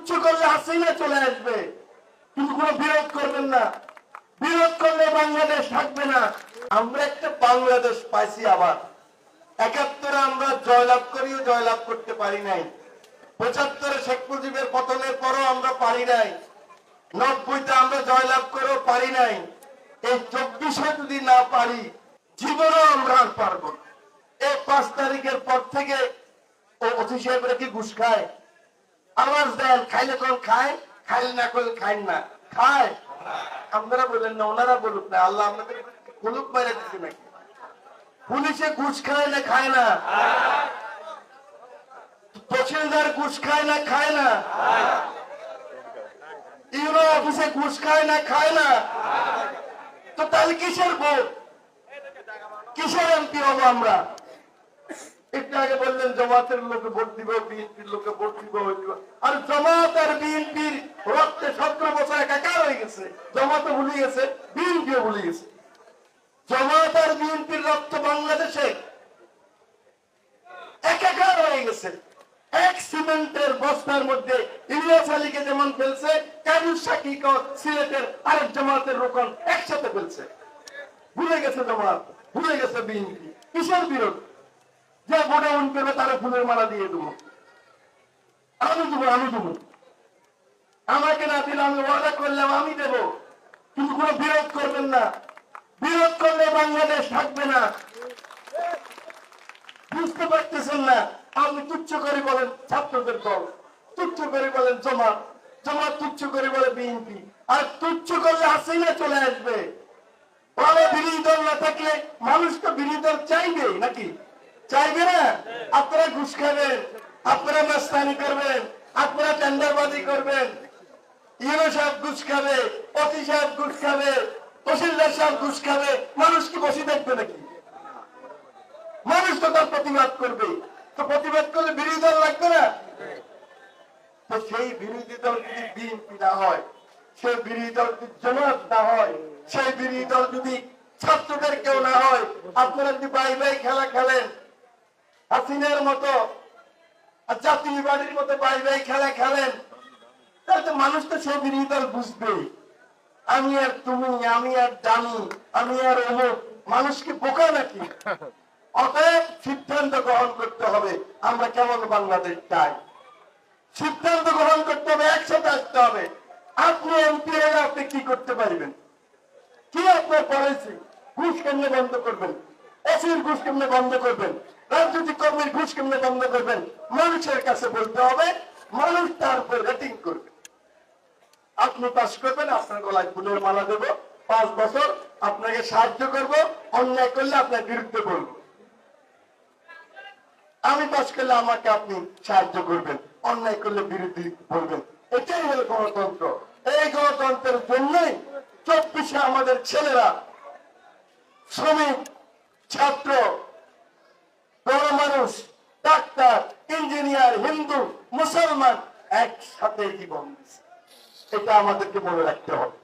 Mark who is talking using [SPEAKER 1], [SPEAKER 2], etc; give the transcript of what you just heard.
[SPEAKER 1] তুচ্ছ করলে হাসিনা চলে আসবে, কিন্তু কোনো বিরোধ করবেন না। বিরোধ করলে বাংলাদেশ থাকবে না। আমরা একটা বাংলাদেশ পাইছি আবার। ৭১ আমরা জয়লাভ করিও জয়লাভ করতে পারি নাই। ৭৫ শেখ মুজিবের পতনের পরও আমরা পারি নাই। ৯০ আমরা জয়লাভ করেও পারি নাই। এই ২৪ যদি না পারি, জীবনও আমরা আর পারবো না। এই ৫ তারিখের পর থেকে ও অতি সাহেবরা কি ঘুষ খায়? আওয়াজ দেন, খাইলে কোন খায়, খাইলে না করলে খায় না, খায়। আপনারা বলেন না, ওনারা বলুক না, আল্লাহ আমাদের বলুক বাইরে দিচ্ছে নাকি? পুলিশে ঘুষ খায় না খায় না? তহসিলদার ঘুষ খায় না খায় না? ইউরো অফিসে ঘুষ খায় না খায় না? তো তাহলে কিসের ভোট, কিসের এমপি হবো আমরা? একটু আগে বললেন জামাতের লোকে ভোট দিব, বিএনপির লোকে ভোট দিব। আর জামাত আর বিএনপির রক্তে ১৭ বছর একাকার হয়ে গেছে। জামাতও ভুলে গেছে, বিএনপিও ভুলে গেছে। জামাত আর বিএনপির রক্ত বাংলাদেশে একাকার হয়ে গেছে। এক সিমেন্টের বস্তার মধ্যে ইলিয়াস আলীকে যেমন ফেলছে, কাজী শাকিক সিলেটের আরেক জামাতের রোকন একসাথে ফেলছে। ভুলে গেছে জামাত, ভুলে গেছে বিএনপি। কিসের বিরোধ? যে ভোটে উন করবে তারা ফুলের মালা দিয়ে দেবো, আমি দেবো, আমি দেবো। আমাকে না দিলে আমি ওয়াদা করলাম আমি দেবো, কিন্তু কোনো বিরোধ করবেন না। বিরোধ করলে বাংলাদেশ থাকবে না। বুঝতে পারতেছেন না? আপনি তুচ্ছ করে বলেন ছাত্রদের দল, তুচ্ছ করে বলেন জামাত, জামাত তুচ্ছ করে বলে বিএনপি। আর তুচ্ছ করলে হাসিনা চলে আসবে। ভালো বিরোধী দল না থাকলে মানুষ তো বিরোধী দল চাইবে নাকি? চাইবে না? আপনারা ঘুষ খাবেন, আপনারা মাস্তানি করবেন, আপনারা টেন্ডারবাজি করবেন। ইউরো সাহেব ঘুষ খাবে, অতি সাহেব ঘুষ খাবে, তহসিলদার সাহেব ঘুষ খাবে। মানুষ কি বসে দেখবে নাকি? মানুষ তো তার প্রতিবাদ করবে। তো প্রতিবাদ করলে বিরোধী দল লাগবে না? তো সেই বিরোধী দল যদি বিএনপি না হয়, সেই বিরোধী দল যদি জামাত না হয়, সেই বিরোধী দল যদি ছাত্রদের কেউ না হয়, আপনারা যদি বাই বাই খেলা খেলেন, হাসিনার মতো জাতীয় বাড়ির মতো বাই বাই খেলা খেলেন, তাহলে তো মানুষ তো সেই বিরোধী দল বুঝবে আমি আর তুমি, আমি আর জানি, আমি আর অমুক। মানুষ কি বোকা নাকি? অতএব সিদ্ধান্ত গ্রহণ করতে হবে আমরা কেমন বাংলাদেশ চাই। সিদ্ধান্ত গ্রহণ করতে হবে, একসাথে আসতে হবে। আপনি এমপি হলে আপনি কি করতে পারবেন? কি আপনার পলিসি? ঘুষ কেমনে বন্ধ করবেন? এসির ঘুষ কেমনে বন্ধ করবেন? রাজনৈতিক কর্মীর ঘুষ কেমনে বন্ধ করবেন? মানুষের কাছে বলতে হবে, মানুষ তার উপর রেটিং করবে। আপনি পাস করবেন, আপনার গলায় ফুলের মালা দেবো, 5 বছর আপনাকে সাহায্য করব, অন্যায় করলে আপনার বিরুদ্ধে বলবো। আমি পাস করলে আমাকে আপনি সাহায্য করবেন, অন্যায় করলে বিরোধী বলবেন। এটাই হলো গণতন্ত্র। এই গণতন্ত্রের জন্যই 24-এ আমাদের ছেলেরা, শ্রমিক, ছাত্র, বড় মানুষ, ডাক্তার, ইঞ্জিনিয়ার, হিন্দু, মুসলমান একসাথে জীবন দিচ্ছে। এটা আমাদেরকে মনে রাখতে হবে।